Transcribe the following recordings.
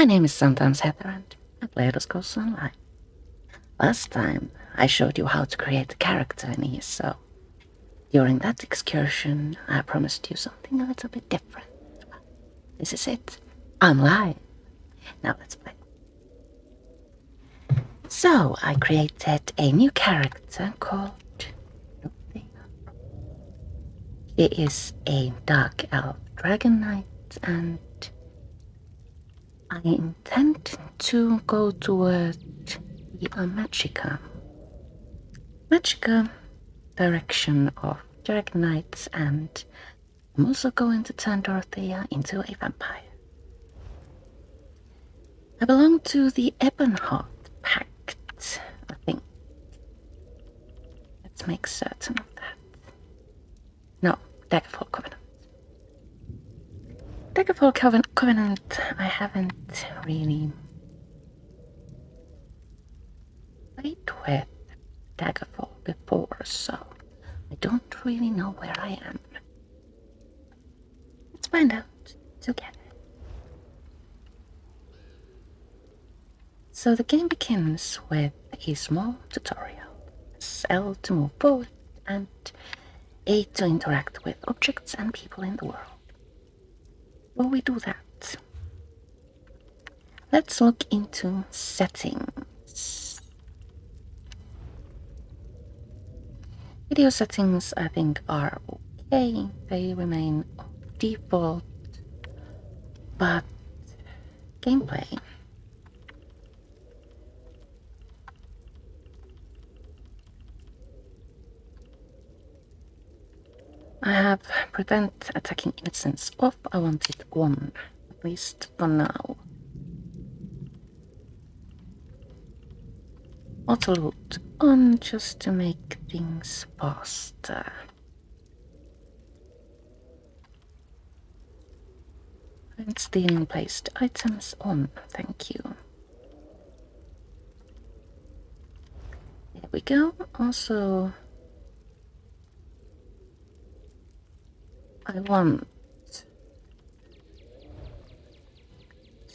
My name is sometimes Heather and I play Elder Scrolls Online. Last time I showed you how to create a character in ESO. During that excursion I promised you something a little bit different. This is it. I'm live. Now let's play. So I created a new character called Dorothéa. She is a Dark Elf Dragonknight and I intend to go toward the Magicka direction of Dragonknights, and I'm also going to turn Dorothéa into a vampire. I belong to the Ebonheart Pact, I think. Let's make certain of that. No, Daggerfall Covenant. Daggerfall Covenant, I haven't really played with Daggerfall before, so I don't really know where I am. Let's find out together. So the game begins with a small tutorial. Press L to move forward and A to interact with objects and people in the world. Will we do that? Let's look into settings. Video settings I think are okay. They remain default, but gameplay. I have prevent attacking innocents off. I want it on, at least for now. Auto loot on, just to make things faster. And stealing placed items on, thank you. There we go. Also, I want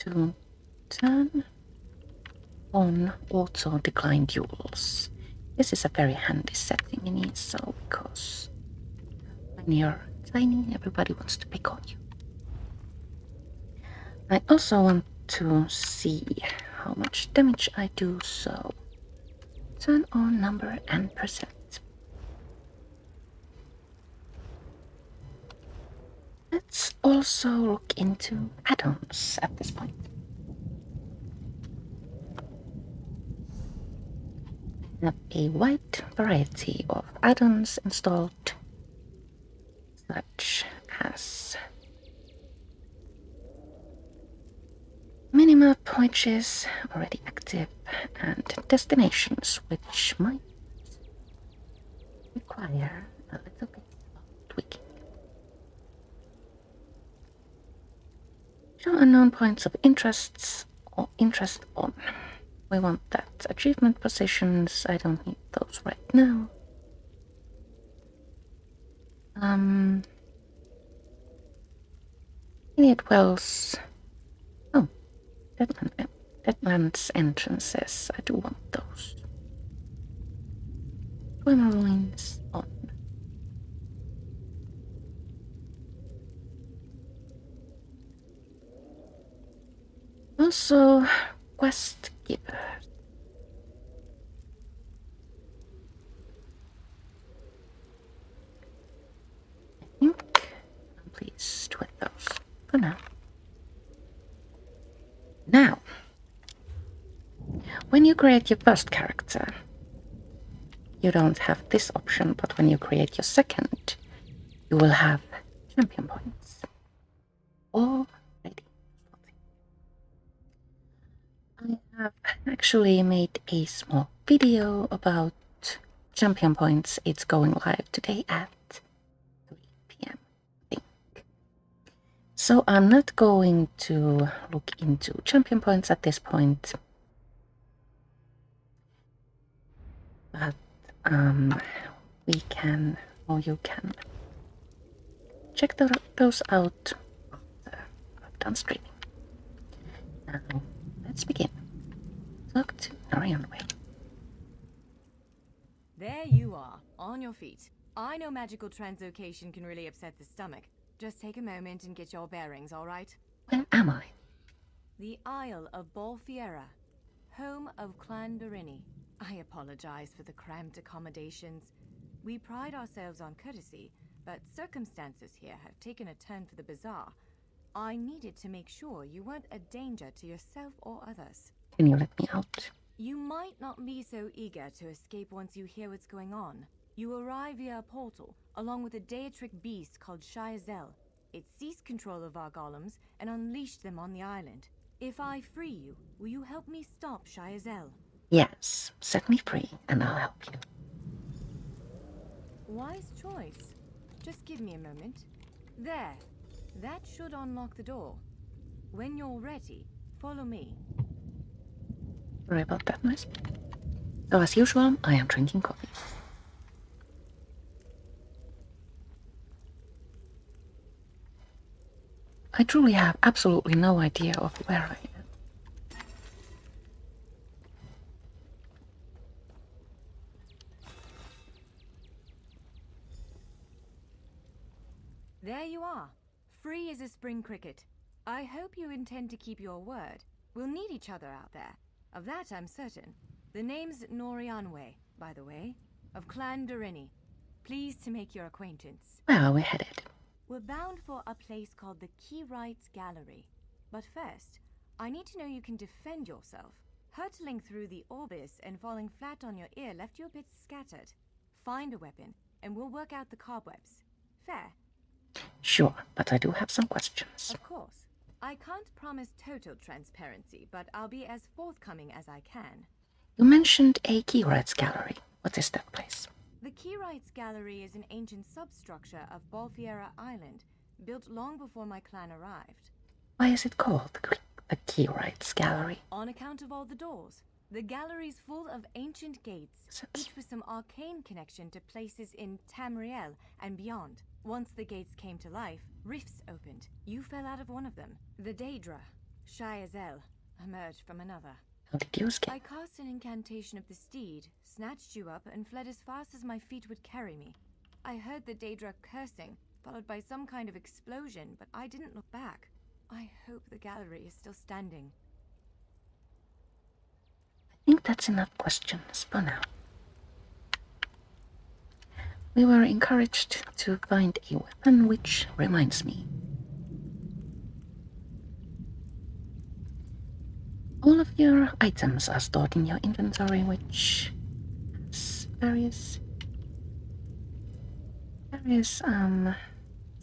to turn on auto decline duels. This is a very handy setting in ESO because when you're tiny, everybody wants to pick on you. I also want to see how much damage I do, so turn on number and percent. Let's also look into add-ons at this point. I have a wide variety of add-ons installed, such as minimap, which is already active, and destinations, which might require a little bit of tweaking. Show unknown points of interest on. We want that. Achievement positions, I don't need those right now. Idiot Wells. Oh, Deadlands entrances, I do want those. Dwemer Ruins on. Also, quest giver. I think I'm pleased with those for now. Now, when you create your first character, you don't have this option, but when you create your second, you will have champion points already. I have actually made a small video about champion points. It's going live today at 3 PM, I think. So I'm not going to look into champion points at this point. But we can, or you can, check those out after I'm done streaming. Now, let's begin. Talk to Norianway. There you are, on your feet. I know magical translocation can really upset the stomach. Just take a moment and get your bearings, all right? Where am I? The Isle of Bolfiera, home of Clan Dorini. I apologize for the cramped accommodations. We pride ourselves on courtesy, but circumstances here have taken a turn for the bizarre. I needed to make sure you weren't a danger to yourself or others. Can you let me out? You might not be so eager to escape once you hear what's going on. You arrive via a portal, along with a Daetric beast called Shiazel. It seized control of our golems and unleashed them on the island. If I free you, will you help me stop Shiazel? Yes, set me free and I'll help you. Wise choice. Just give me a moment. There. That should unlock the door. When you're ready, follow me. Sorry about that noise. So as usual, I am drinking coffee. I truly have absolutely no idea of where I am. There you are. Free as a spring cricket. I hope you intend to keep your word. We'll need each other out there. Of that I'm certain. The name's Norianway, by the way, of Clan Dorini. Pleased to make your acquaintance. Where are we headed? We're bound for a place called the Key Rights Gallery. But first, I need to know you can defend yourself. Hurtling through the Orbis and falling flat on your ear left you a bit scattered. Find a weapon, and we'll work out the cobwebs. Fair? Sure, but I do have some questions. Of course. I can't promise total transparency, but I'll be as forthcoming as I can. You mentioned a Key Rights Gallery. What is that place? The Key Rights Gallery is an ancient substructure of Bolfiera Island, built long before my clan arrived. Why is it called the Key Rights Gallery? On account of all the doors. The gallery's full of ancient gates, each with some arcane connection to places in Tamriel and beyond. Once the gates came to life, rifts opened. You fell out of one of them. The Daedra, Shiazel, emerged from another. How did you escape? I cast an incantation of the steed, snatched you up, and fled as fast as my feet would carry me. I heard the Daedra cursing, followed by some kind of explosion, but I didn't look back. I hope the gallery is still standing. I think that's enough questions for now. We were encouraged to find a weapon, which reminds me. All of your items are stored in your inventory, which has various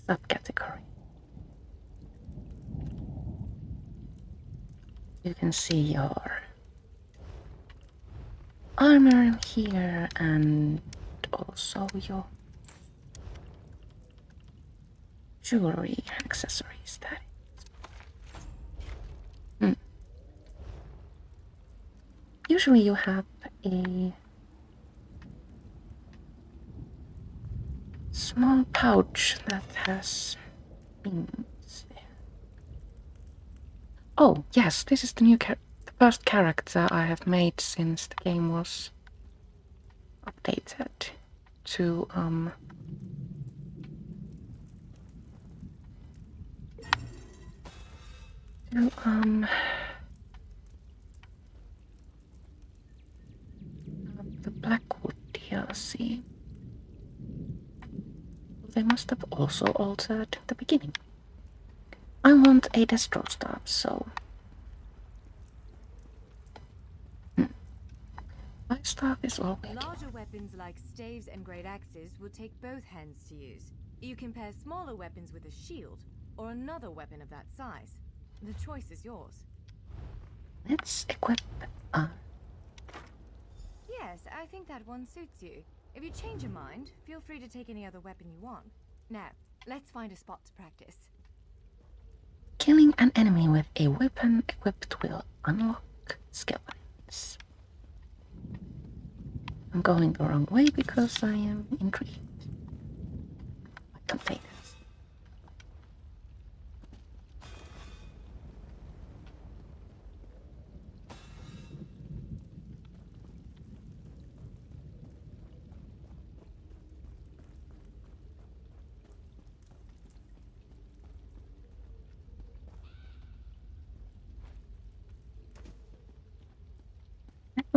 subcategories. You can see your armor here and also your jewelry accessories. That is. Usually you have a small pouch that has things there. Oh yes, this is the first character I have made since the game was updated to the Blackwood DLC. They must have also altered the beginning. I want a Destro staff, so my staff is all we Larger weapons like staves and great axes will take both hands to use. You can pair smaller weapons with a shield, or another weapon of that size. The choice is yours. Let's equip. Yes, I think that one suits you. If you change your mind, feel free to take any other weapon you want. Now, let's find a spot to practice. Killing an enemy with a weapon equipped will unlock skill points. I'm going the wrong way because I am intrigued by containers.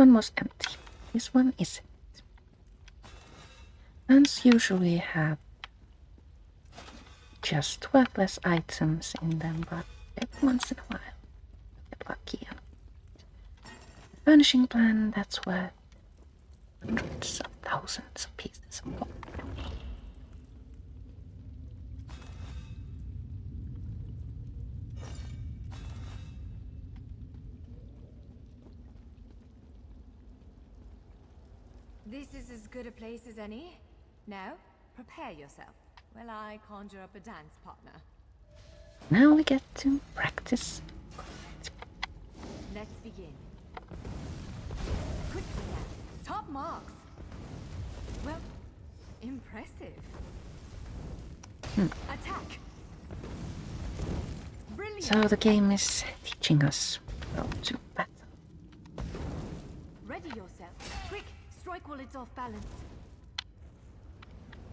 one was empty. This one isn't. Guns usually have just worthless items in them, but every once in a while you get lucky. Furnishing plan that's worth hundreds of thousands of pieces of gold. This is as good a place as any. Now, prepare yourself while I conjure up a dance partner. Now we get to practice. Let's begin. Quickly now. Top marks. Well, impressive. Attack. Brilliant. So the game is teaching us how to battle. Ready yourself. Quick, strike while it's off balance.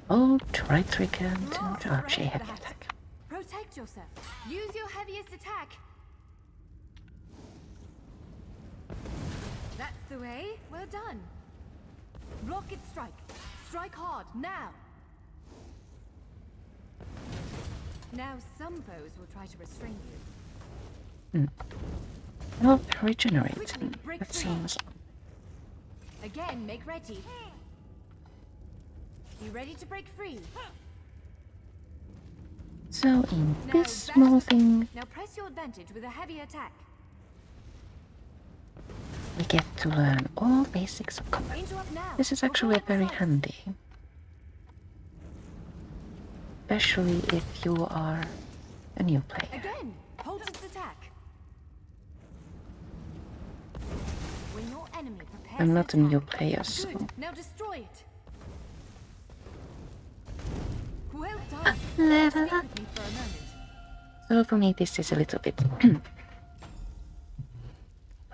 Hold right trigger to Mark, charge a ready heavy for that. attack. Protect yourself. Use your heaviest attack. That's the way. Well done. Block its strike. Strike hard, now. Now some foes will try to restrain you. Health regenerating. Quickly break That free. seems. Again, make ready. You ready to break free? So in Now this back small to- thing, Now press your advantage with a heavy attack. we get to learn all basics of combat. Interrupt now. This is before actually it very strikes. handy. Especially if you are a new player. Again, hold its attack. When your enemy prepares I'm an not a new attack- player, so Good. Now destroy it. Well done. level Speak up. with me for a moment. So for me this is a little bit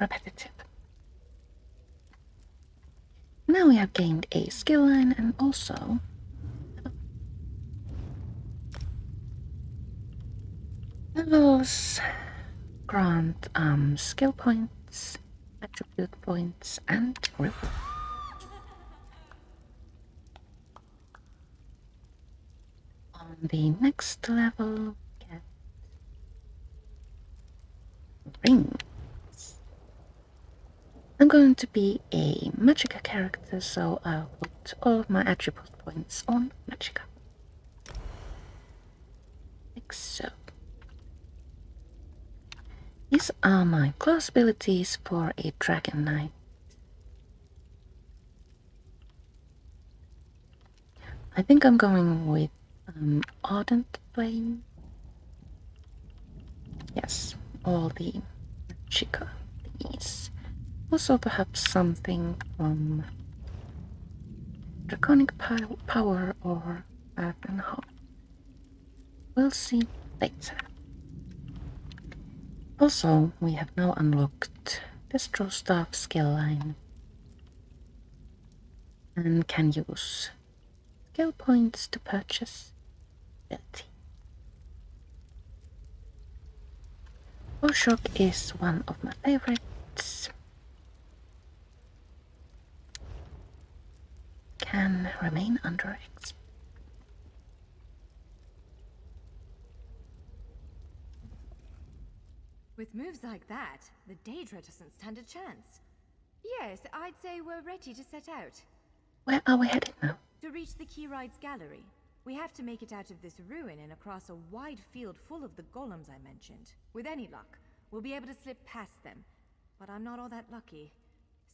repetitive. Now we have gained a skill line and also levels grant skill points, attribute points, and rewards. On the next level, get rings. I'm going to be a Magicka character, so I'll put all of my attribute points on Magicka. Like so. These are my class abilities for a Dragon Knight. I think I'm going with Ardent Flame. Yes, all the Magicka thingies. Also perhaps something from Draconic Power or Earth and Heart. We'll see later. Also, we have now unlocked the Straw Staff skill line and can use skill points to purchase ability. Shock is one of my favorites. Can remain under XP. With moves like that, the Daedra doesn't stand a chance. Yes, I'd say we're ready to set out. Where are we headed now? To reach the Keyride's gallery, we have to make it out of this ruin and across a wide field full of the golems I mentioned. With any luck, we'll be able to slip past them. But I'm not all that lucky,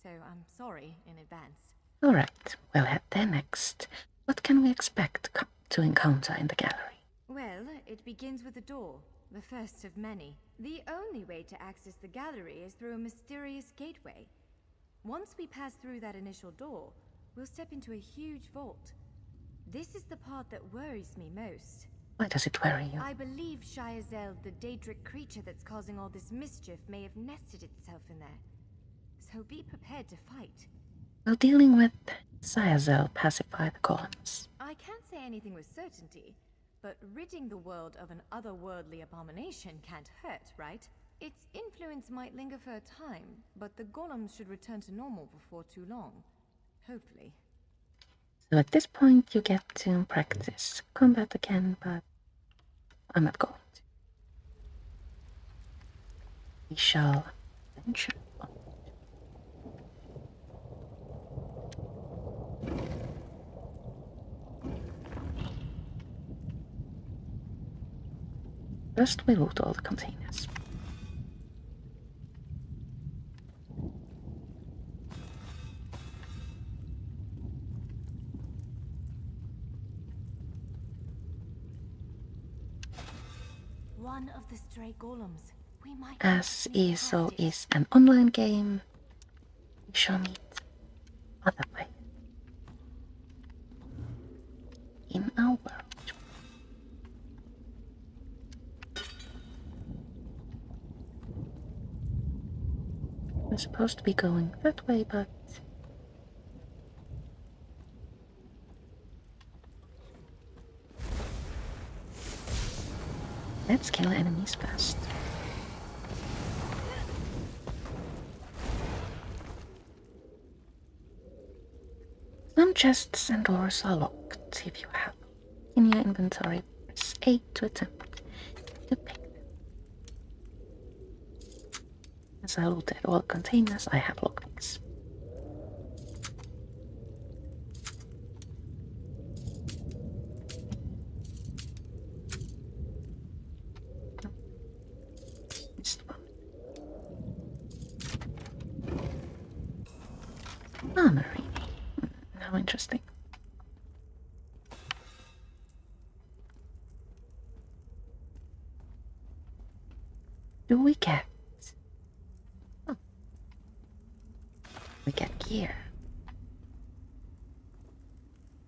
so I'm sorry in advance. Alright, we'll head there next. What can we expect to encounter in the gallery? Well, it begins with a door, the first of many. The only way to access the gallery is through a mysterious gateway. Once we pass through that initial door, we'll step into a huge vault. This is the part that worries me most. Why does it worry you? I believe Shiazel, the Daedric creature that's causing all this mischief, may have nested itself in there. So be prepared to fight. Will dealing with Shiazel pacify the golems? I can't say anything with certainty, but ridding the world of an otherworldly abomination can't hurt, right? its influence might linger for a time, but the golems should return to normal before too long. Hopefully. So at this point you get to practice combat again, but I'm not going to. We shall venture on. First we loot all the containers. One of the stray golems. We might As ESO is an online game, we shall meet other way in our world. We're supposed to be going that way, but let's kill enemies first. Some chests and doors are locked. If you have in your inventory, press A to attempt to pick them. As I looted all containers, I have lockpicks. Missed one. Armory. How interesting. Do we get? Oh. We get gear.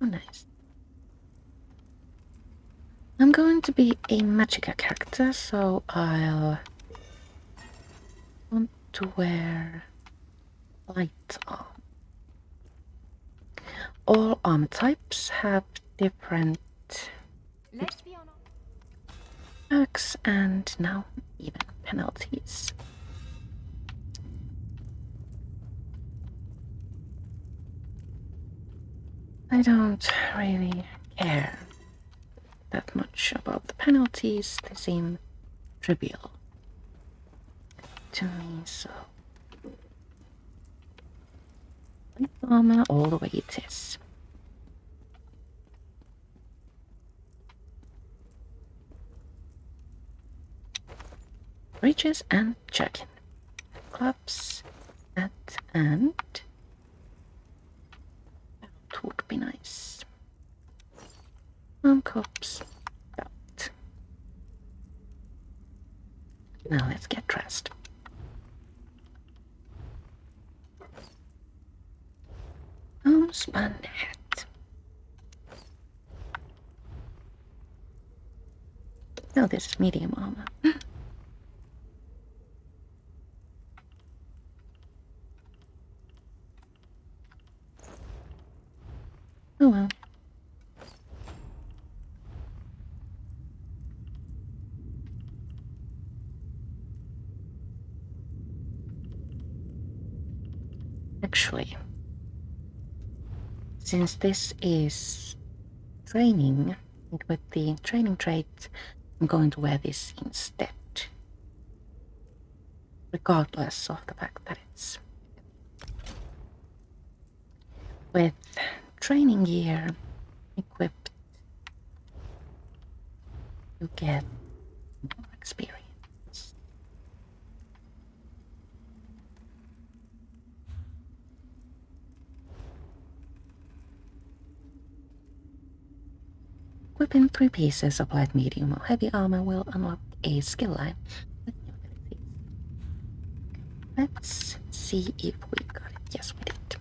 Oh, nice. I'm going to be a Magicka character, so I'll want to wear light armor. All armor types have different Let's be honest. perks and now even penalties. I don't really care that much about the penalties. They seem trivial to me, so light armor all the way it is. Breeches and jerkin, gloves, hat, and that would be nice. Arm cups, belt. Now let's get dressed. Homespun hat. Oh, this is medium armor. Oh well. Actually, since this is training, with the training trait, I'm going to wear this instead. Regardless of the fact that it's with training gear equipped, you get more experience. Equipping 3 pieces of light, medium, or heavy armor will unlock a skill line with new abilities. Let's see if we got it. Yes, we did.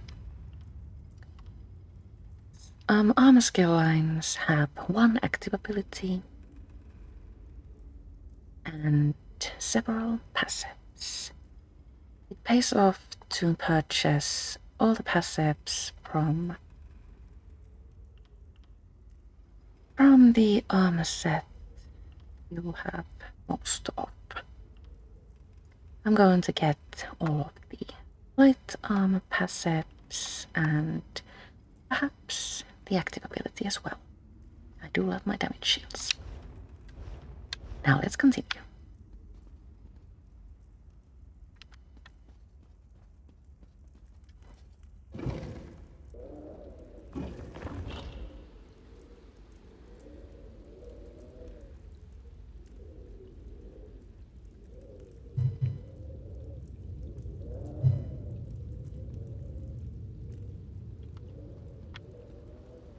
Armor skill lines have 1 active ability and several passives. It pays off to purchase all the passives from the armor set you have most of. I'm going to get all of the light armor passives and perhaps the active ability as well. I do love my damage shields. Now let's continue.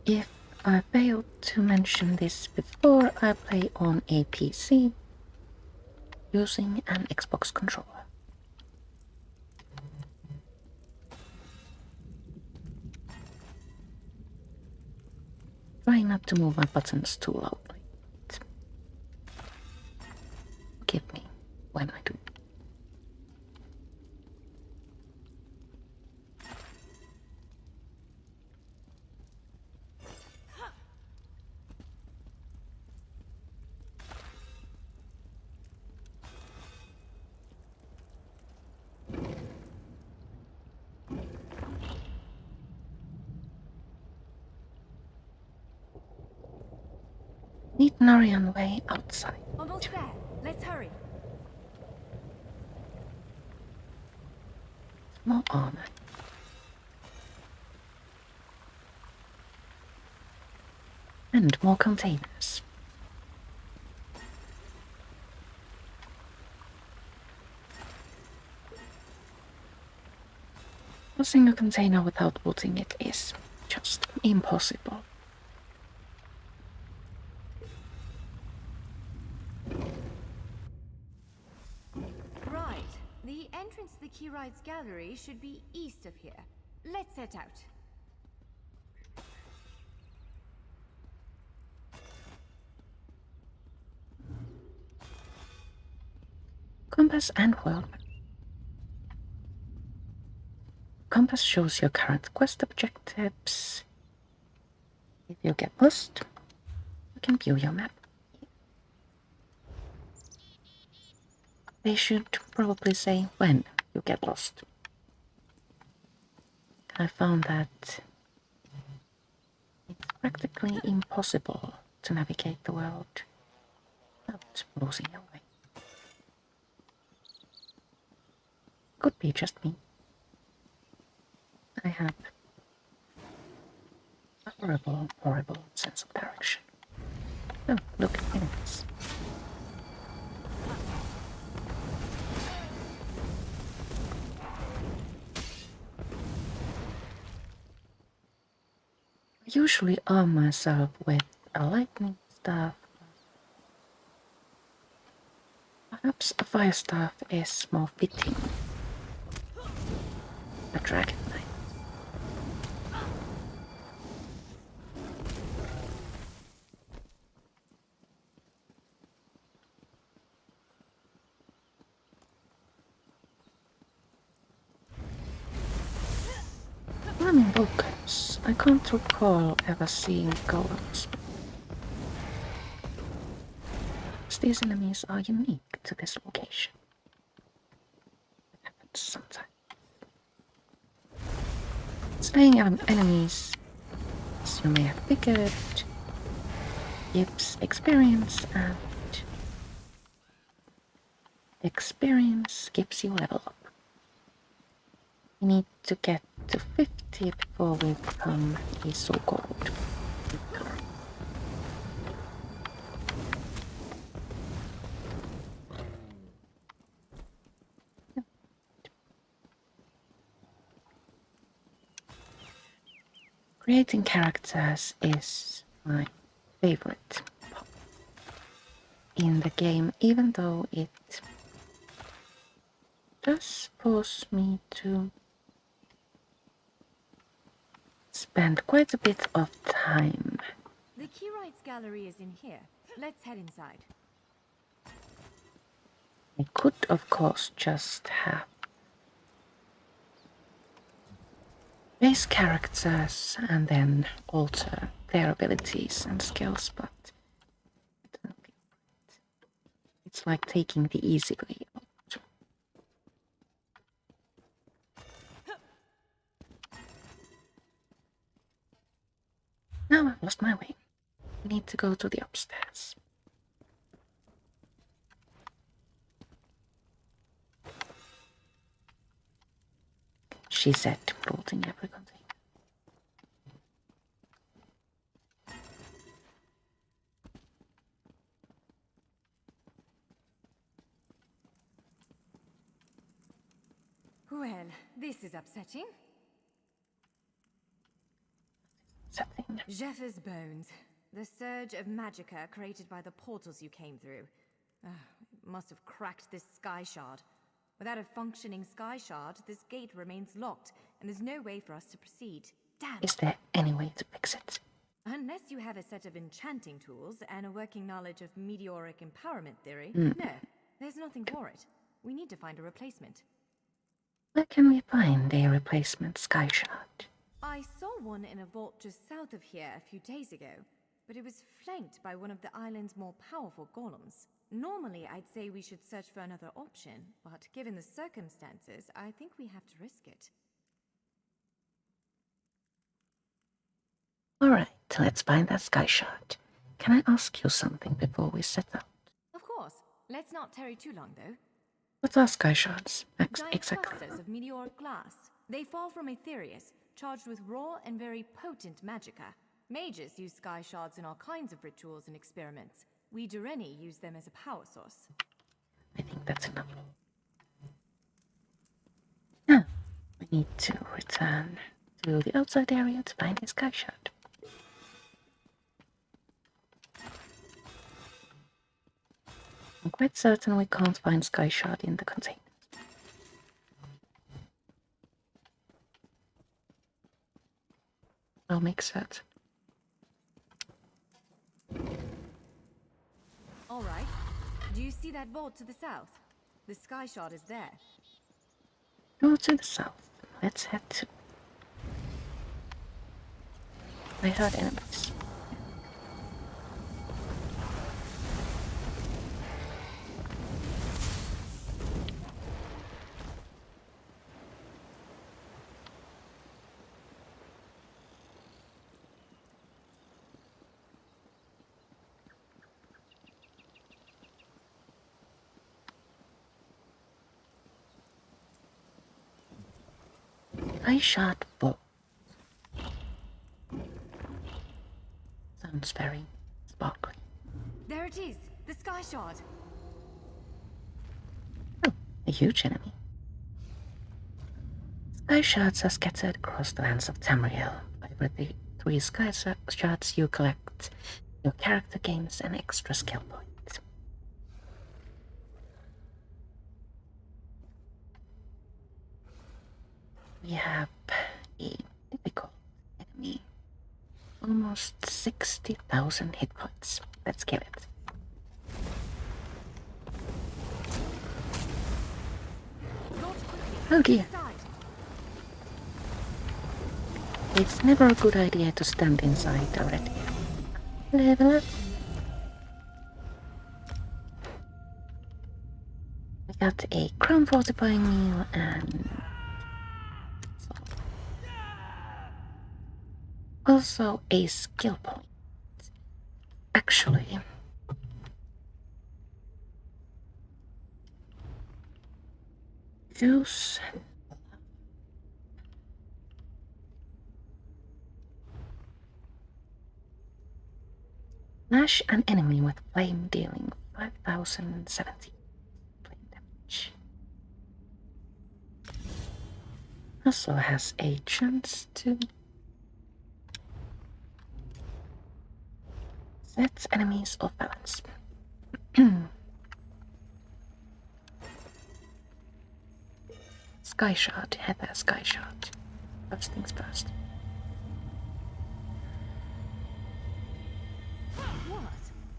If I failed to mention this before, I play on a PC using an Xbox controller. Trying not to move my buttons too loudly. Forgive me when I do. Need Narian way outside. Almost there. Let's hurry. More armor. And more containers. Using a container without looting it is just impossible. Right. The entrance to the Keyride's gallery should be east of here. Let's set out. Compass and world map. Compass shows your current quest objectives. If you get lost, you can view your map. They should probably say when you get lost. I found that it's practically impossible to navigate the world without losing your way. Could be just me. I have a horrible, horrible sense of direction. Oh, look, enemies. I usually arm myself with a lightning staff. Perhaps a fire staff is more fitting. A Dragonknight. Farming volcans. I can't recall ever seeing golems. These enemies are unique to this location. It happens sometimes. Slaying enemies, as you may have figured, gives experience, and experience gives you level up. We need to get to 50 before we become ESO gold. Creating characters is my favorite part in the game, even though it does force me to spend quite a bit of time. The Keyride's gallery is in here. Let's head inside. I could, of course, just have base characters and then alter their abilities and skills, but it doesn't feel right. It's like taking the easy way out. Now I've lost my way. We need to go to the upstairs. She said, bolting every container. Well, this is upsetting. Something. Jeffers' bones. The surge of magicka created by the portals you came through. It must have cracked this sky shard. Without a functioning sky shard, this gate remains locked, and there's no way for us to proceed. Damn! Is there any way to fix it? Unless you have a set of enchanting tools and a working knowledge of meteoric empowerment theory, no, there's nothing for it. We need to find a replacement. Where can we find a replacement sky shard? I saw one in a vault just south of here a few days ago, but it was flanked by one of the island's more powerful golems. Normally, I'd say we should search for another option, but given the circumstances, I think we have to risk it. Alright, let's find that sky shard. Can I ask you something before we set out? Of course. Let's not tarry too long, though. What are sky shards? Giant Exactly. clusters of meteoric glass. They fall from Aetherius, charged with raw and very potent magicka. Mages use sky shards in all kinds of rituals and experiments. We Doreni use them as a power source. I think that's enough. Now, we need to return to the outside area to find a sky shard. I'm quite certain we can't find sky shard in the container. I'll make certain. All right. Do you see that vault to the south? The sky shard is there. Go to the south. Let's head to... I heard enemies. I shot both. Sounds very sparkly. There it is! The sky shard! Oh, a huge enemy. Sky shards are scattered across the lands of Tamriel. Over the 3 sky shards you collect, your character gains an extra skill point. We have a difficult enemy. Almost 60,000 hit points. Let's kill it. Oh dear. It's never a good idea to stand inside already. Level up. We got a crown fortifying meal and also a skill point. Actually, juice. Lash an enemy with flame, dealing 5,070 flame damage. Also has a chance to set enemies off balance. Sky shard, Heather sky shard. First things first. What?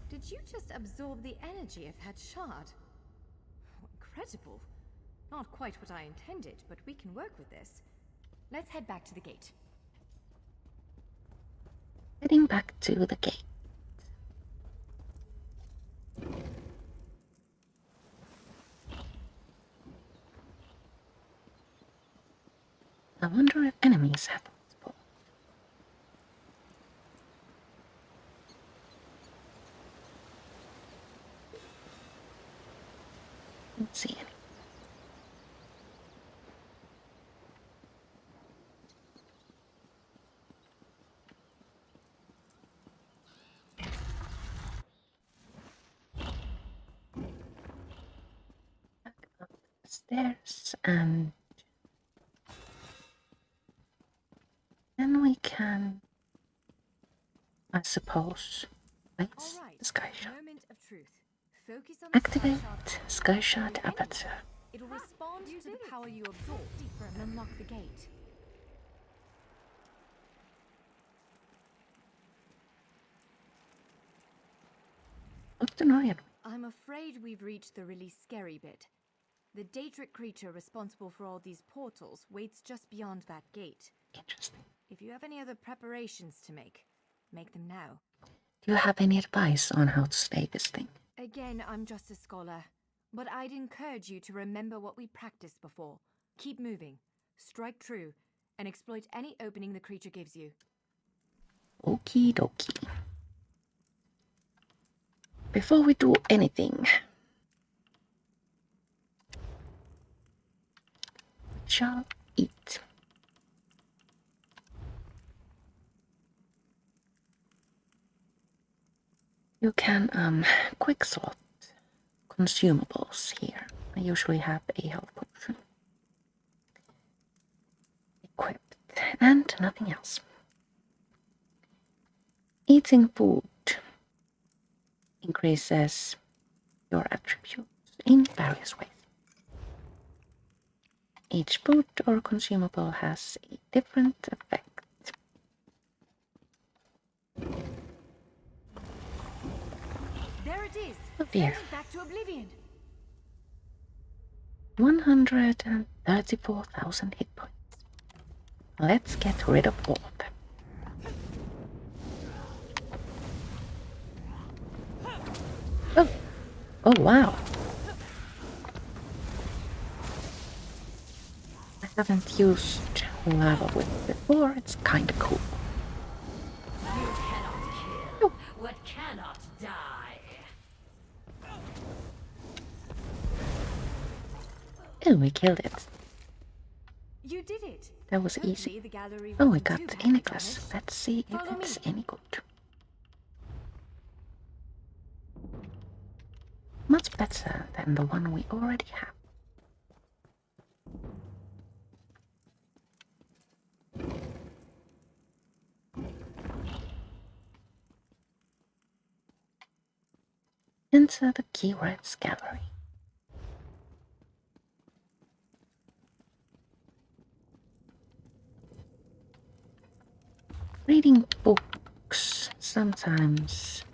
Did you just absorb the energy of that shard? Incredible. Not quite what I intended, but we can work with this. Let's head back to the gate. Heading back to the gate. I wonder if enemies have spawned. stairs, and then we can, I suppose, place the sky shot. Moment of truth. Focus on the Activate sky shot aperture. It'll respond to the power you absorb deeper and unlock the gate. I'm afraid we've reached the really scary bit. The Daedric creature responsible for all these portals waits just beyond that gate. Interesting. If you have any other preparations to make them now. Do you have any advice on how to slay this thing? Again, I'm just a scholar, but I'd encourage you to remember what we practiced before. Keep moving, strike true, and exploit any opening the creature gives you. Okie dokie. Before we do anything, we shall eat. You can quick slot consumables here. I usually have a health potion equipped and nothing else. Eating food increases your attributes in various ways. Each food or consumable has a different effect. There it is. Oh dear. Back to oblivion. 134,000 hit points. Let's get rid of all of them. Oh, oh wow. I haven't used lava whip before, it's kinda cool. You cannot kill what cannot die. Oh, we killed it. You did it. That was Hopefully easy. the gallery Oh, we wasn't got too a badly necklace. damaged. Let's see if Follow it's me. any good. Much better than the one we already have. Enter the keywords gallery. Reading books sometimes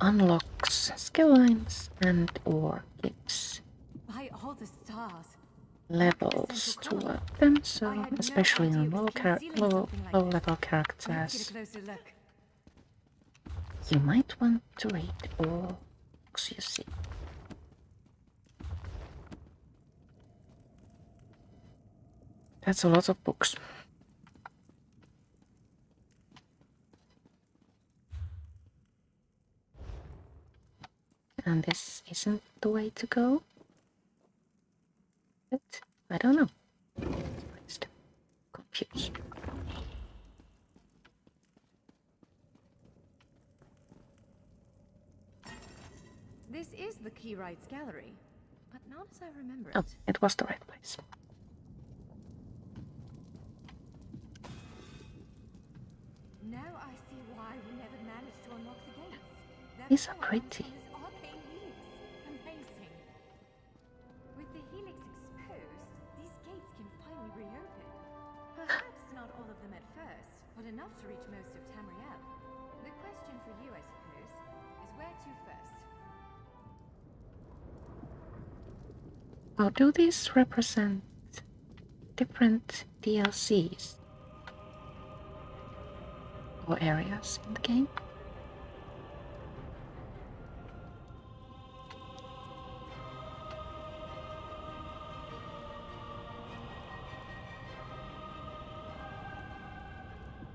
unlocks skill lines and or gives By all the stars. levels to weapons, so especially on low level characters, Let's get a closer look. you might want to read all books you see. That's a lot of books. And this isn't the way to go. But I don't know. I'm still confused. This is the Keyrights gallery, but not as I remember it. Oh, it was the right place. Now I see why we never managed to unlock the gates. That These are power pretty. comes from this arcane helix. Amazing. With the helix exposed, these gates can finally reopen. Perhaps not all of them at first, but enough to reach most of Tamriel. The question for you, I suppose, is where to first? Well, do these represent different DLCs or areas in the game?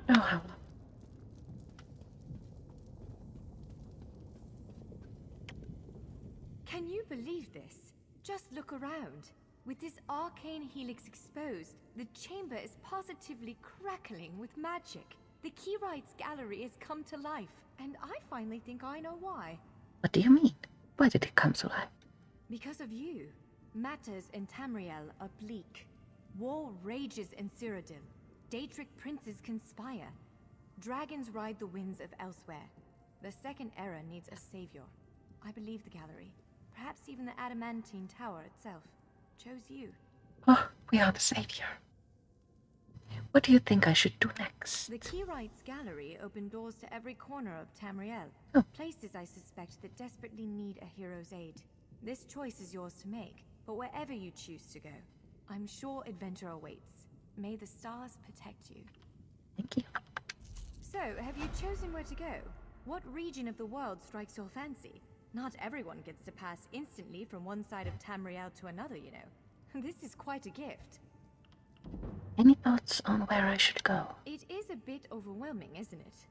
Oh, how long? Can you believe this? Just look around. With this arcane helix exposed, the chamber is positively crackling with magic. The Keyrights gallery has come to life, and I finally think I know why. What do you mean? Why did it come to life? Because of you, matters in Tamriel are bleak. War rages in Cyrodiil. Daedric princes conspire. Dragons ride the winds of elsewhere. The Second Era needs a savior. I believe the gallery, perhaps even the adamantine tower itself, chose you. Oh, we are the savior. What do you think I should do next? The Keyrights Gallery opened doors to every corner of Tamriel. Oh. Places, I suspect, that desperately need a hero's aid. This choice is yours to make, but wherever you choose to go, I'm sure adventure awaits. May the stars protect you. Thank you. So, have you chosen where to go? What region of the world strikes your fancy? Not everyone gets to pass instantly from one side of Tamriel to another, you know. This is quite a gift. Any thoughts on where I should go? It is a bit overwhelming, isn't it?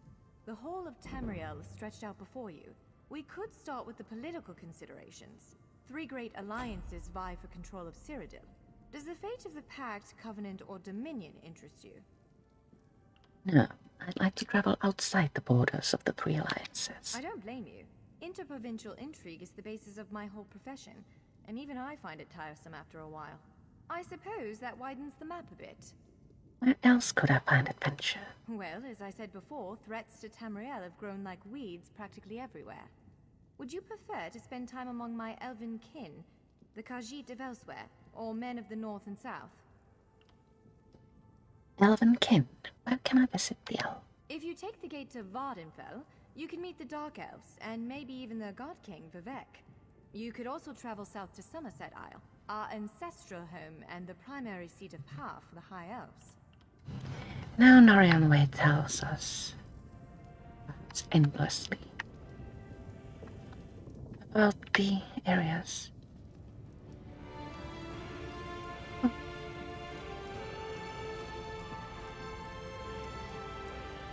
The whole of Tamriel is stretched out before you. We could start with the political considerations. 3 great alliances vie for control of Cyrodiil. Does the fate of the Pact, Covenant, or Dominion interest you? No, I'd like to travel outside the borders of the 3 alliances. I don't blame you. Interprovincial intrigue is the basis of my whole profession, and even I find it tiresome after a while. I suppose that widens the map a bit. Where else could I find adventure? Well, as I said before, threats to Tamriel have grown like weeds practically everywhere. Would you prefer to spend time among my elven kin, the Khajiit of elsewhere, or men of the north and south? Elven kin. Where can I visit the elf? If you take the gate to Vardenfell, you can meet the Dark Elves, and maybe even the God King, Vivek. You could also travel south to Somerset Isle, our ancestral home and the primary seat of power for the High Elves. Now Narian Way tells us endlessly about the areas.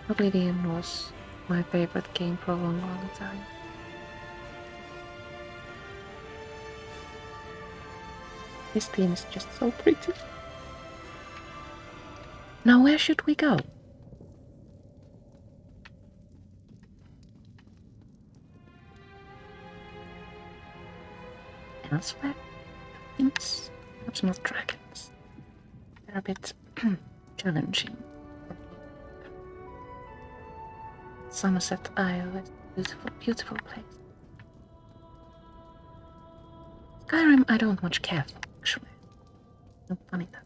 Oblivion was my favorite game for a long, long time. This theme is just so pretty. Now where should we go? Elsewhere? Things? Perhaps not dragons. They're a bit challenging. Somerset Isle is a beautiful, beautiful place. Skyrim I don't much care for, actually. No funny that.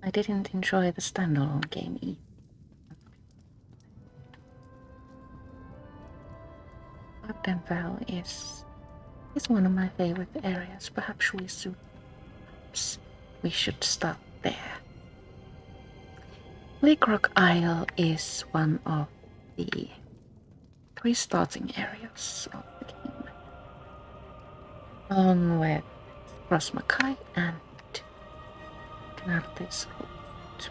I didn't enjoy the standalone game either. Vardenfell is one of my favorite areas. Perhaps we should start there. Lakerock Isle is one of the 3 starting areas of the game, along with Rosmakai and Kenarthy's Roost.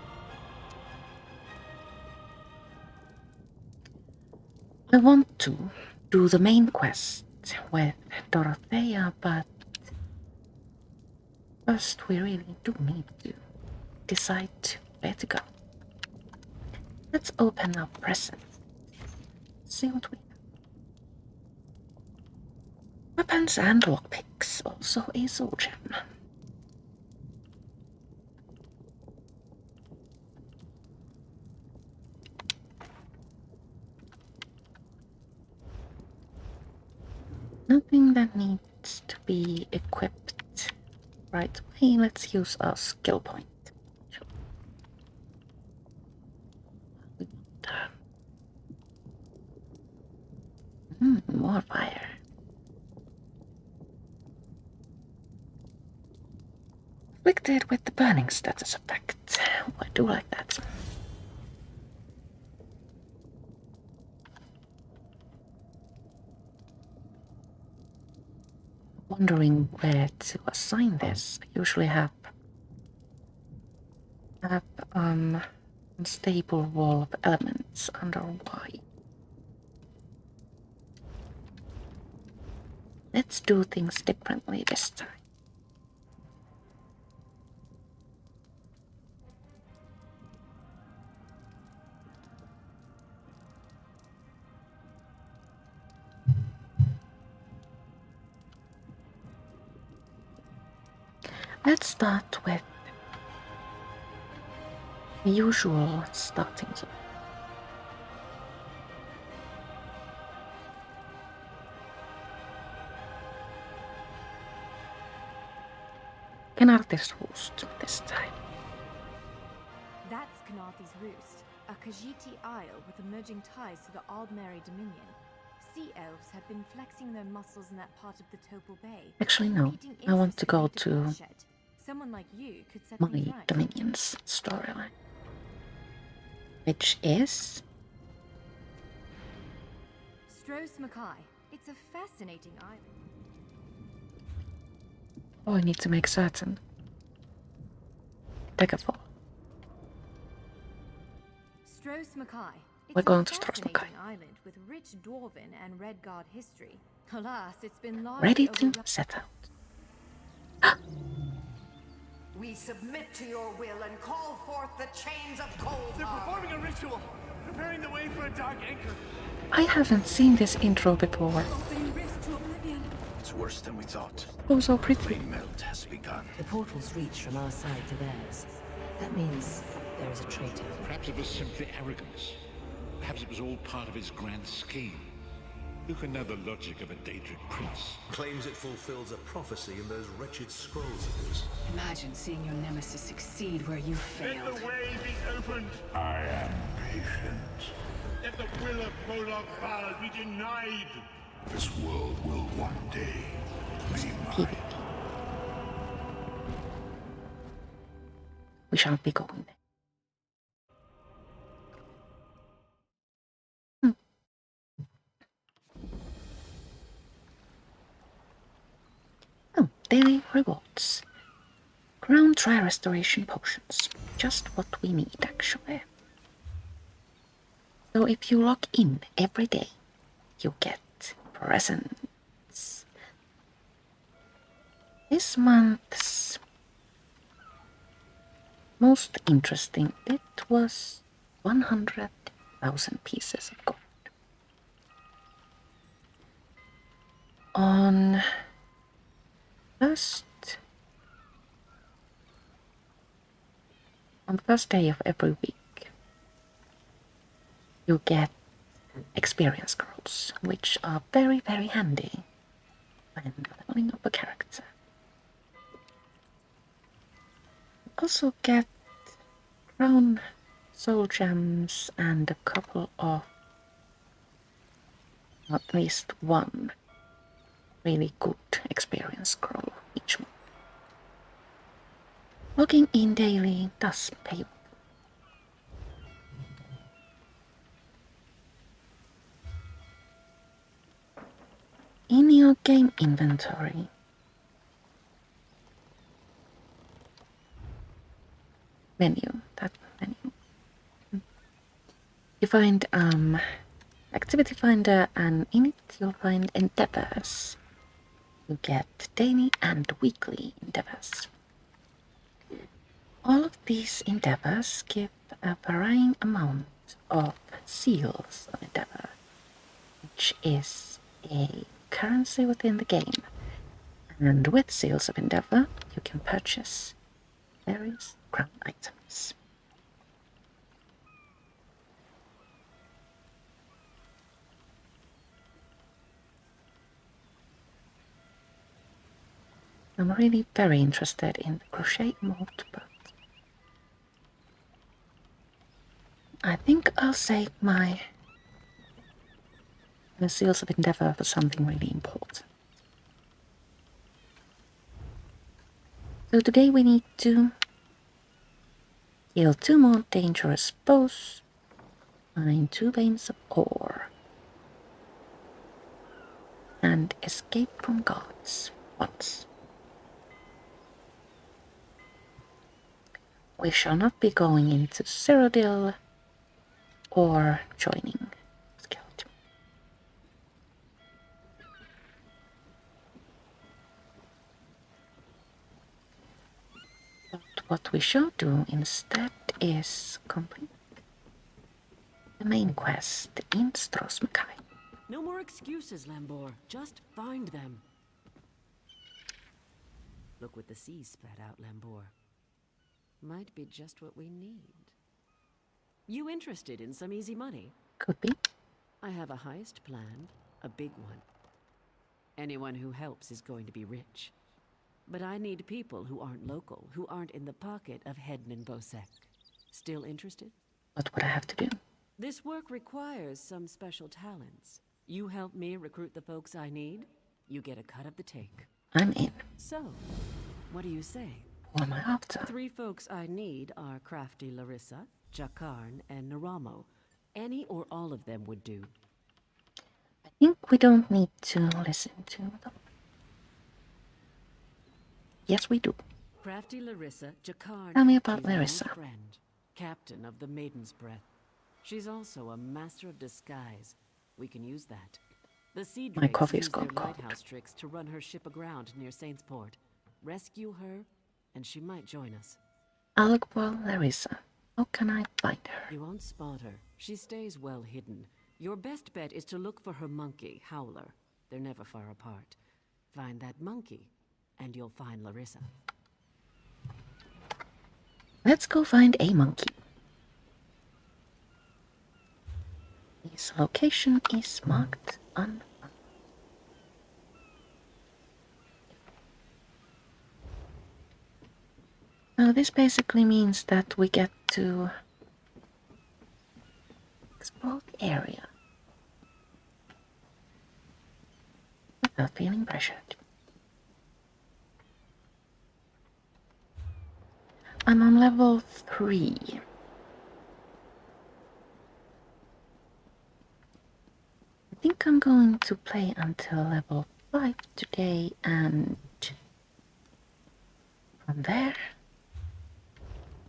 I want to do the main quest with Dorothéa, but first we really do need to decide where to go. Let's open our presents. See what we have. Weapons and lockpicks, also a soul gem. Nothing that needs to be equipped right away. Let's use our skill point. More fire. Afflicted with the burning status effect. I do like that. Wondering where to assign this. I usually have unstable wall of elements under Y. Let's do things differently this time. Let's start with the usual starting zone. Kenarthy's Roost this time. That's Kenarthy's Roost, a Khajiiti isle with emerging ties to the Aldmeri Dominion. Sea elves have been flexing their muscles in that part of the Topal Bay. Actually, no. I want to go to Someone like you could set my things right. Dominions storyline, which is Stros Mackay. It's a fascinating island. oh, I need to make certain. Daggerfall. Stros Mackay. We're going to It's a Stros Mackay. fascinating island with rich Dwarven and Redguard history. Alas, it's been Ready largely to set out. We submit to your will and call forth the chains of cold. They're performing a ritual, preparing the way for a dark anchor. I haven't seen this intro before. opening rift to oblivion. It's worse than we thought. Oh, so pretty. The melt has begun. The portals reach from our side to theirs. That means there is a traitor. Perhaps it was simply arrogance. Perhaps it was all part of his grand scheme. Who can know the logic of a Daedric prince? Claims it fulfills a prophecy in those wretched scrolls of his. Imagine seeing your nemesis succeed where you failed. Let the way be opened. I am patient. Let the will of Molag Bal be denied. This world will one day be mine. We shan't be going there. Oh, daily rewards. Crown Tri Restoration Potions. Just what we need, actually. So if you log in every day, you get presents. This month's most interesting bit was 100,000 pieces of gold. On the first day of every week, you get experience scrolls, which are very, very handy when leveling up a character. You also get crown soul gems and a couple of, at least one really good experience scroll each month. Logging in daily does pay off. In your game inventory, that menu, you find activity finder, and in it you'll find endeavors. You get daily and weekly endeavors. All of these endeavors give a varying amount of seals of endeavor, which is a currency within the game. And with seals of endeavor, you can purchase various crown items. I'm really very interested in the crochet mode, but I think I'll save my seals of endeavor for something really important. So today we need to kill 2 more dangerous foes, find 2 veins of ore, and escape from guards once. We shall not be going into Cyrodiil or joining Skeleton. But what we shall do instead is complete the main quest in Stros Mackay. No more excuses, Lambor. Just find them. Look what the seas spat out, Lambor. Might be just what we need. You interested in some easy money? Could be. I have a heist planned, a big one. Anyone who helps is going to be rich. But I need people who aren't local, who aren't in the pocket of Hedn and Bosek. Still interested? What would I have to do? This work requires some special talents. You help me recruit the folks I need, you get a cut of the take. I'm in. So, what do you say? What am I after? 3 folks I need are Crafty Larissa, Jakarn, and Naramo. Any or all of them would do. I think we don't need to listen to them. Yes, we do. Crafty Larissa, Jakarn. Tell me about she's an old Larissa. friend, captain of the Maiden's Breath. She's also a master of disguise. We can use that. The Sea My Drakes coffee's use their gone cold. lighthouse tricks to run her ship aground near Saintsport. Rescue her, and she might join us. I'll look for Larissa. How can I find her? You won't spot her. She stays well hidden. Your best bet is to look for her monkey, Howler. They're never far apart. Find that monkey, and you'll find Larissa. Let's go find a monkey. His location is marked on. Now this basically means that we get to explore the area without feeling pressured. I'm on level 3. I think I'm going to play until level 5 today, and from there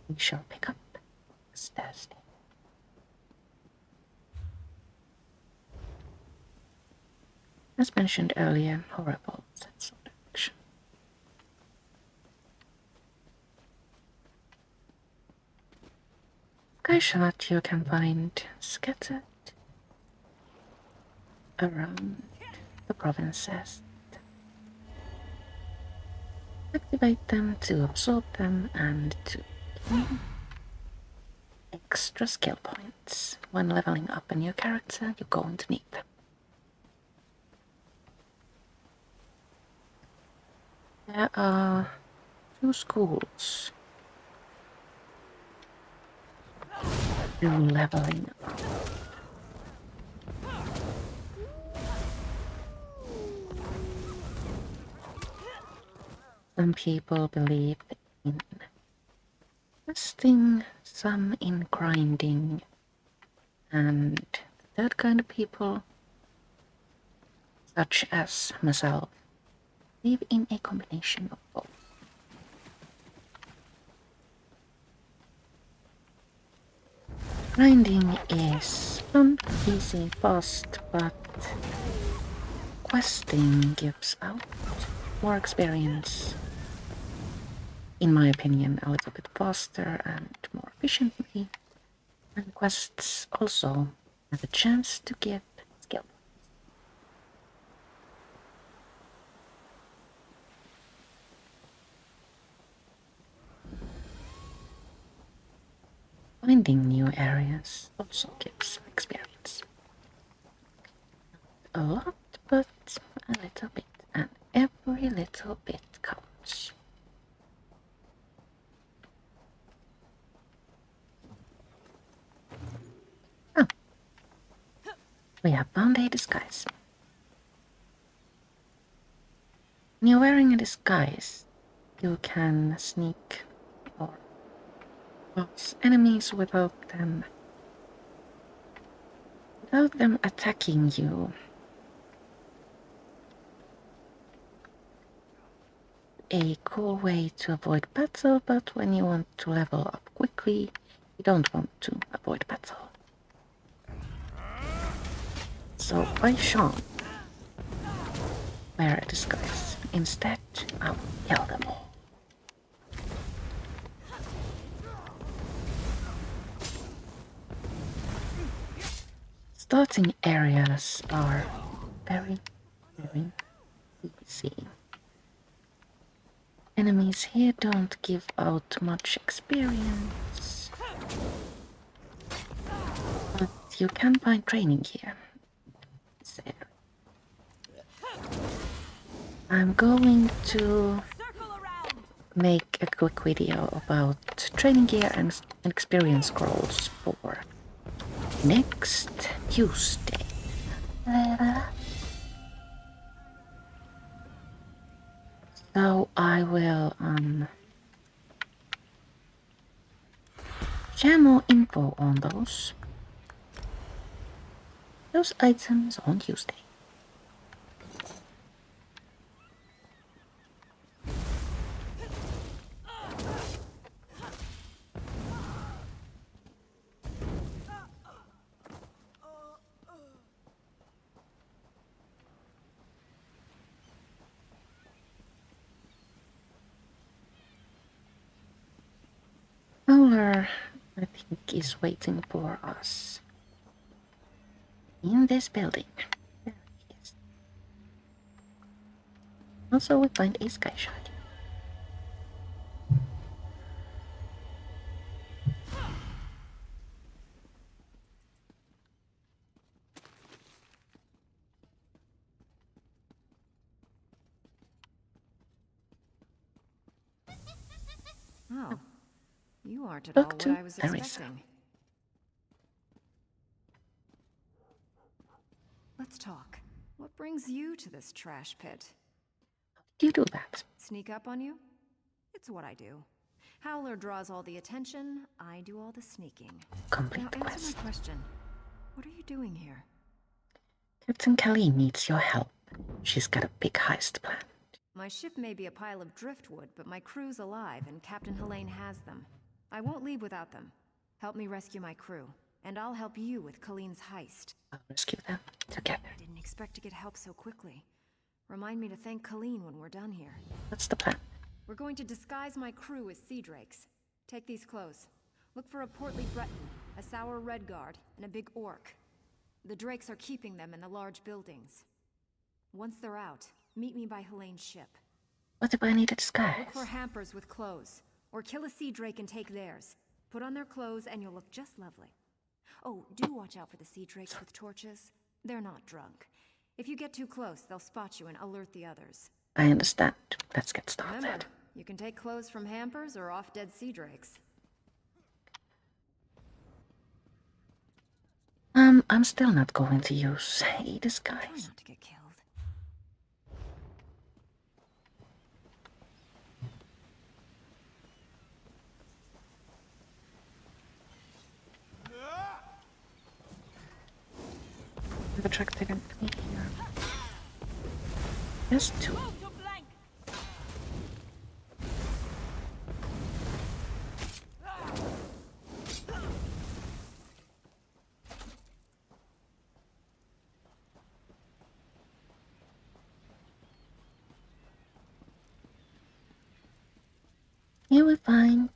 we shall pick up next Thursday. As mentioned earlier, horrible sense of direction. Skyshot you can find scattered around the provinces. Activate them to absorb them and to gain extra skill points. When leveling up a new character, you're going to need them. There are 2 schools do leveling up. Some people believe in questing, some in grinding, and the third kind of people, such as myself, believe in a combination of both. Grinding is fun, easy, fast, but questing gives out more experience. In my opinion, a little bit faster and more efficiently, and quests also have a chance to give skill. Finding new areas also gives experience. Not a lot, but a little bit, and every little bit counts. Oh, we have found a disguise. When you're wearing a disguise, you can sneak or pass enemies without them attacking you. A cool way to avoid battle, but when you want to level up quickly, you don't want to avoid battle. So I shan't wear a disguise. Instead, I'll kill them all. Starting areas are very, very easy. Enemies here don't give out much experience. But you can find training here. So, I'm going to make a quick video about training gear and experience scrolls for next Tuesday. So I will share more info on those items on Tuesday. Fowler, I think, is waiting for us in this building. There he is. Also, we find a sky shard. Oh, you aren't at all what I was expecting. Let's talk. What brings you to this trash pit? You do that. Sneak up on you? It's what I do. Howler draws all the attention, I do all the sneaking. Complete Now the answer quest. my question. What are you doing here? Captain Kali needs your help. She's got a big heist plan. My ship may be a pile of driftwood, but my crew's alive, and Captain Helene has them. I won't leave without them. Help me rescue my crew, and I'll help you with Colleen's heist. I'll rescue them together. I didn't expect to get help so quickly. Remind me to thank Colleen when we're done here. What's the plan? We're going to disguise my crew as sea drakes. Take these clothes. Look for a portly Breton, a sour Redguard, and a big orc. The drakes are keeping them in the large buildings. Once they're out, meet me by Helene's ship. What if I need a disguise? Look for hampers with clothes, or kill a sea drake and take theirs. Put on their clothes and you'll look just lovely. Oh, do watch out for the sea drakes with torches. They're not drunk. If you get too close, they'll spot you and alert the others. I understand. Let's get started. Remember, you can take clothes from hampers or off-dead sea drakes. I'm still not going to use a Try disguise. not to get killed. The truck didn't me here. Just two. Here we find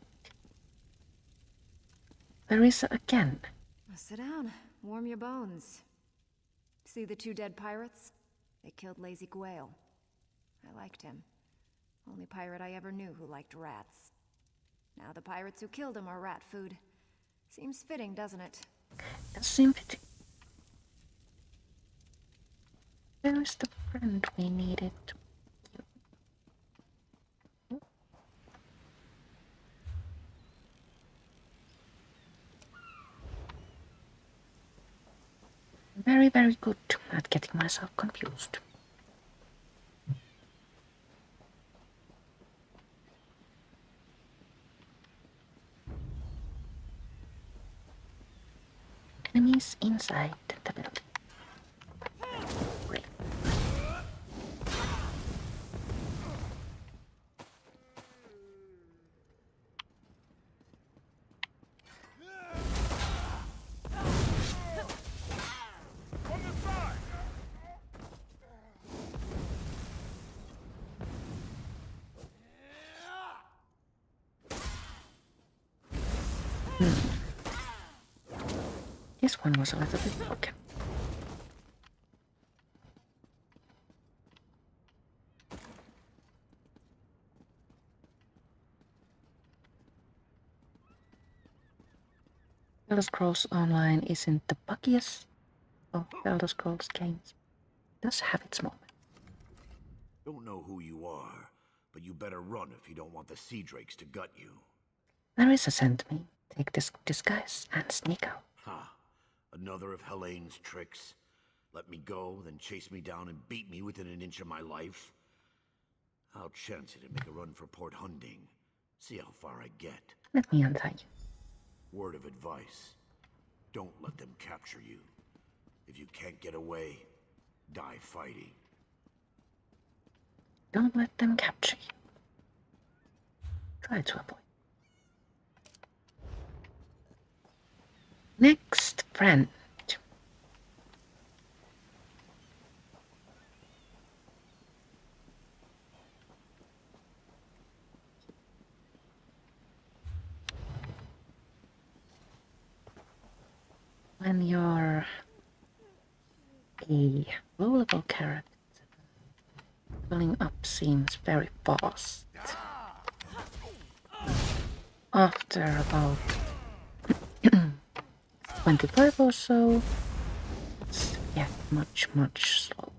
Larissa again. Now sit down. Warm your bones. See the two dead pirates? They killed Lazy Gwale. I liked him. Only pirate I ever knew who liked rats. Now the pirates who killed him are rat food. Seems fitting, doesn't it? Does seem fitting. Where is the friend we needed? Very, very good at getting myself confused. Enemies inside the building. Great. This one was a little bit broken. Elder Scrolls Online isn't the buggiest of Elder Scrolls games. It does have its moments. Don't know who you are, but you better run if you don't want the sea drakes to gut you. Larissa sent me. Take this disguise and sneak out. Ha! Another of Helene's tricks. Let me go, then chase me down and beat me within an inch of my life. I'll chance it and make a run for Port Hunding. See how far I get. Let me untie you. Word of advice. Don't let them capture you. If you can't get away, die fighting. Don't let them capture you. Try to avoid. Next friend. When you're a rollable character, filling up seems very fast. After about 25 or so, it's much slower.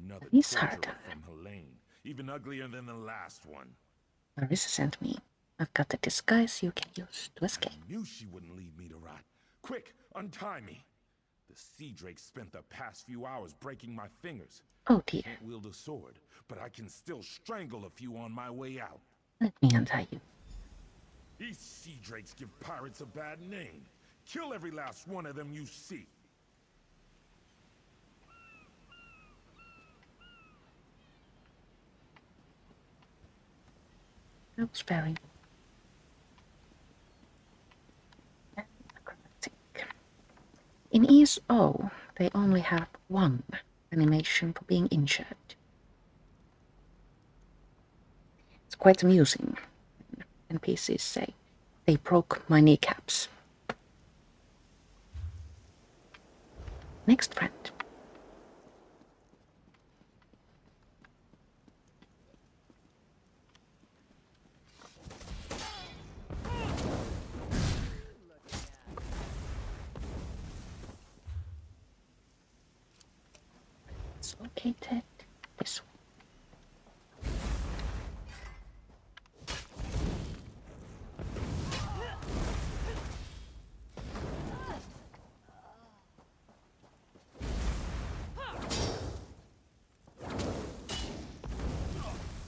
Another He's treasure harder. from Helene, even uglier than the last one. Larissa sent me. I've got a disguise you can use to escape. I knew she wouldn't leave me to rot. Quick, untie me. The sea drake spent the past few hours breaking my fingers. Oh dear. Can't wield a sword, but I can still strangle a few on my way out. Let me untie you. These sea drakes give pirates a bad name. Kill every last one of them you see. That was very acrobatic. In ESO, they only have one animation for being injured. It's quite amusing. NPCs say, they broke my kneecaps. Next friend. It's located this way.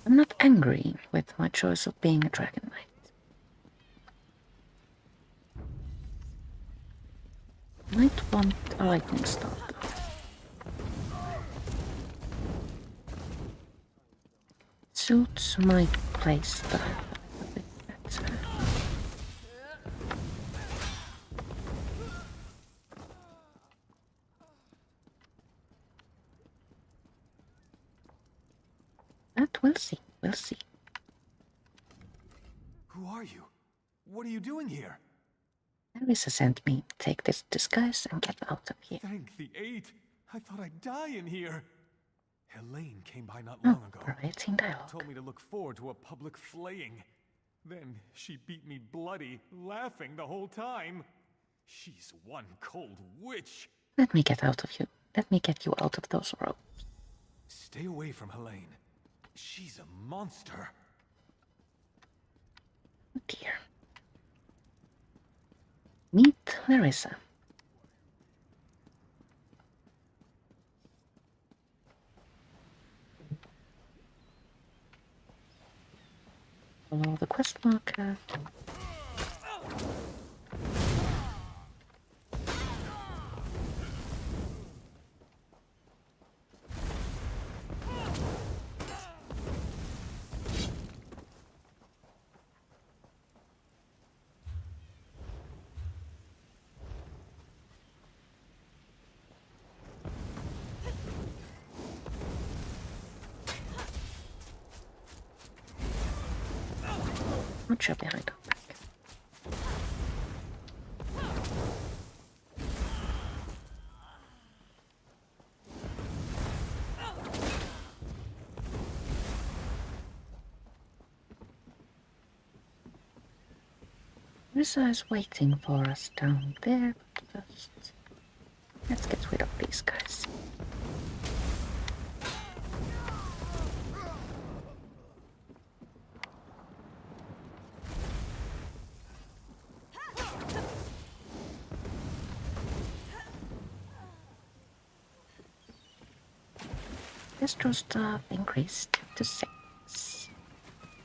I'm not angry with my choice of being a Dragon Knight. Might want a lightning storm though. Suits my playstyle a bit better. But we'll see, we'll see. Who are you? What are you doing here? Larissa sent me. Take this disguise and get out of here. Thank the eight. I thought I'd die in here. Helene came by not long ago. Rating dialogue. Told me to look forward to a public flaying. Then she beat me bloody, laughing the whole time. She's one cold witch. Let me get out of you. Let me get you out of those ropes. Stay away from Helene. She's a monster. Oh dear. Meet Larissa. Follow the quest marker. Butcher behind our back. Risa is waiting for us down there, but first let's get rid of these guys. Destro staff increased to 6.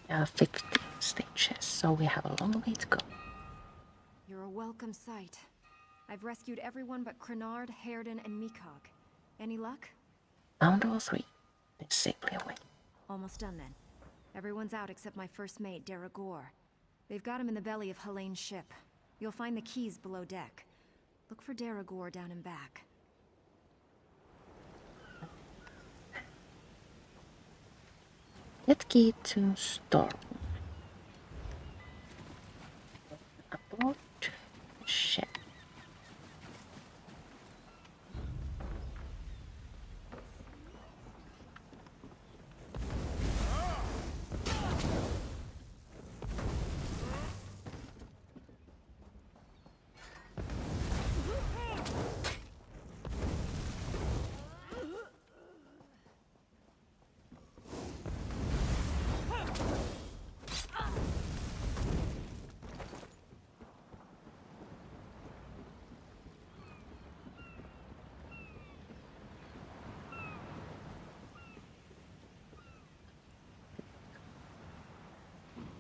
There are 15 stages, so we have a long way to go. You're a welcome sight. I've rescued everyone but Crenard, Hairden, and Mikog. Any luck? Found all 3. They're safely away. Almost done then. Everyone's out except my first mate, Daragor. They've got him in the belly of Helene's ship. You'll find the keys below deck. Look for Daragor down and back. Get key to storm. Aboard ship.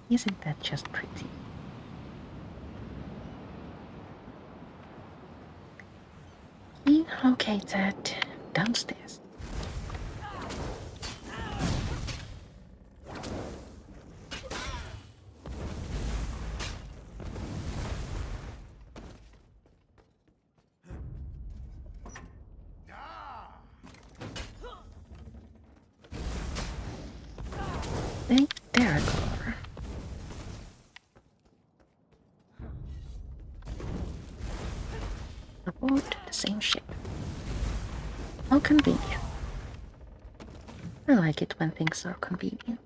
Isn't that just pretty? Key located downstairs. Thank Daragor. Aboard the same ship. How convenient. I like it when things are convenient.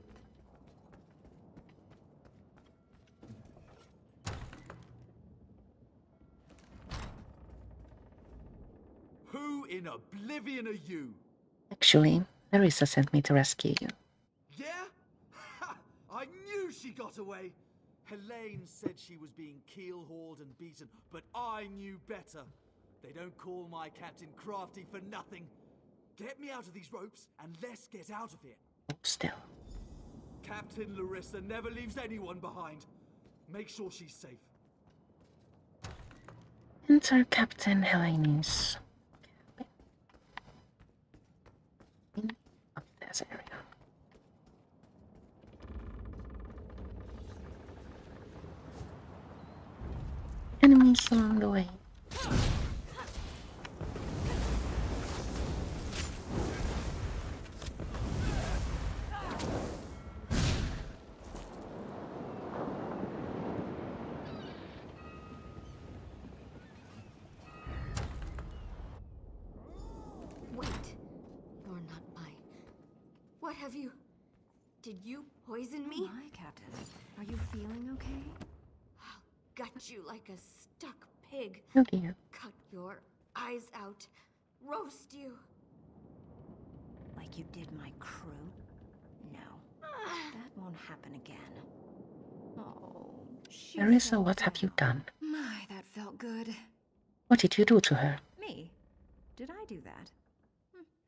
Who in oblivion are you? Actually, Larissa sent me to rescue you. Yeah? Ha! I knew she got away! Helene said she was being keel-hauled and beaten, but I knew better. They don't call my captain crafty for nothing. Get me out of these ropes, and let's get out of here. Still. Captain Larissa never leaves anyone behind. Make sure she's safe. Enter Captain Helene's cabin. In upstairs area. Enemies along the way. Wait. You're not mine. What have you... Did you poison me? My Captain, are you feeling okay? I'll gut you like a stuck pig. Oh dear. Cut your eyes out. Roast you. Like you did my crew? No. That won't happen again. Oh, Larissa, what have you done? My, that felt good. What did you do to her? Me? Did I do that?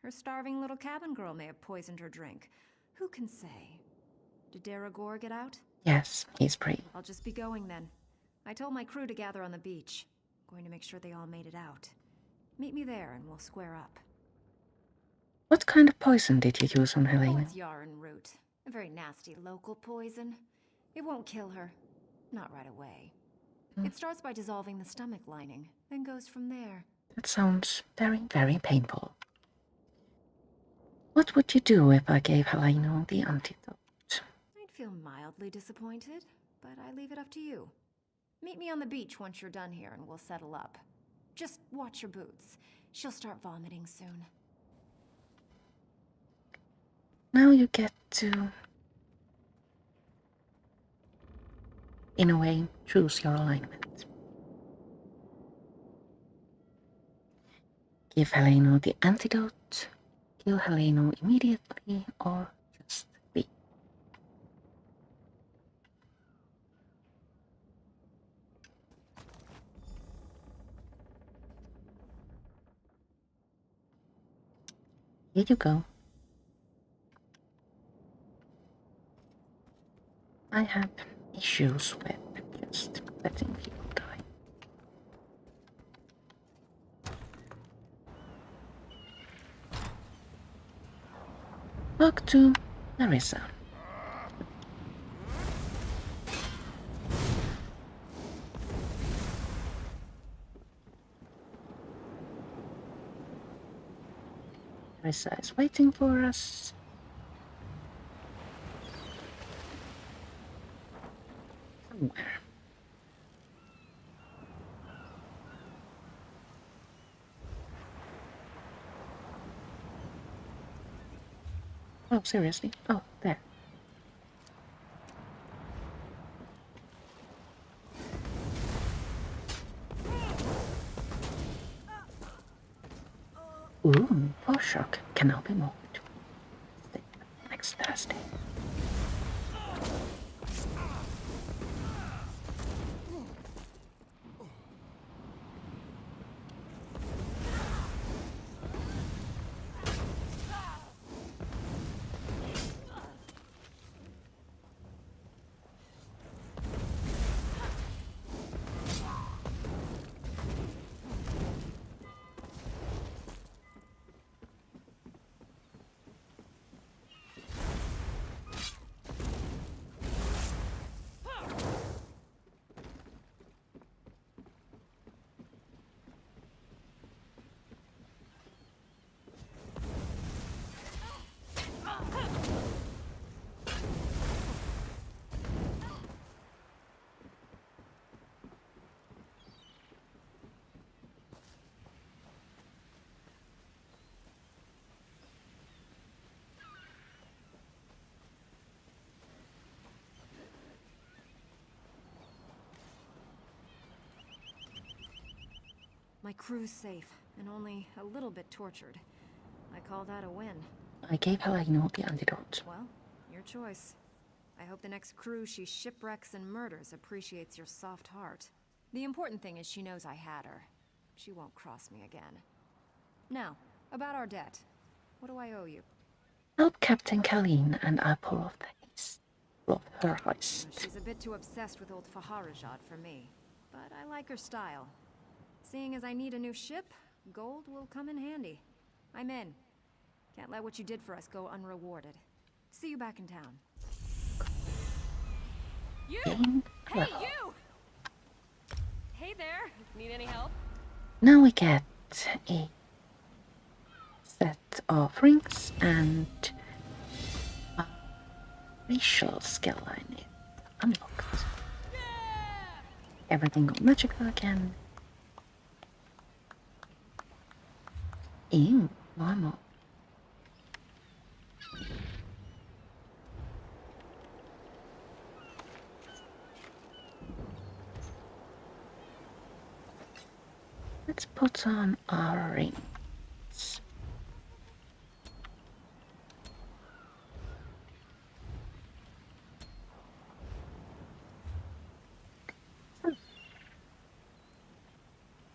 Her starving little cabin girl may have poisoned her drink. Who can say? Did Daragor get out? Yes, he's free. I'll just be going then. I told my crew to gather on the beach. Going to make sure they all made it out. Meet me there and we'll square up. What kind of poison did you use on Oh, Helene? it's yarn root. A very nasty local poison. It won't kill her. Not right away. It starts by dissolving the stomach lining, then goes from there. That sounds very, very painful. What would you do if I gave Helene the antidote? I'd feel mildly disappointed, but I leave it up to you. Meet me on the beach once you're done here and we'll settle up. Just watch your boots. She'll start vomiting soon. Now you get to, in a way, choose your alignment. Give Heleno the antidote, kill Heleno immediately, or just leave. Here you go. I have issues with just letting people die. Talk to Larissa. Larissa is waiting for us. Somewhere. Oh, seriously? Oh, there. Ooh, Porshock can now be moved. Next Thursday. My crew's safe, and only a little bit tortured. I call that a win. I gave Heleno the antidote. Well, your choice. I hope the next crew she shipwrecks and murders appreciates your soft heart. The important thing is she knows I had her. She won't cross me again. Now, about our debt. What do I owe you? Help Captain Kalin and I pull off the heist. Pull off her heist. She's a bit too obsessed with old Faharajad for me, but I like her style. Seeing as I need a new ship, gold will come in handy. I'm in. Can't let what you did for us go unrewarded. See you back in town. You! Hey, you! Hey there! Need any help? Now we get a set of rings and a racial skill I need unlocked. Everything got Magicka again. Ew, normal. Let's put on our rings.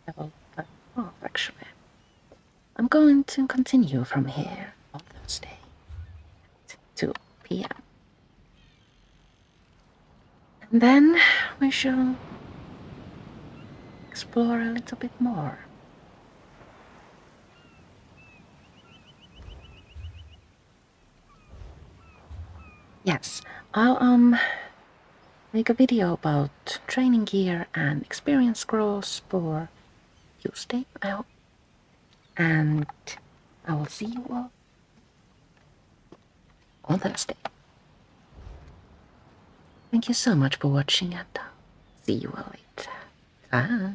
Level 5 off, actually. I'm going to continue from here on Thursday at 2 p.m. And then we shall explore a little bit more. Yes, I'll make a video about training gear and experience scrolls for Tuesday, I hope. And I will see you all on Thursday. Thank you so much for watching, and see you all later. Bye.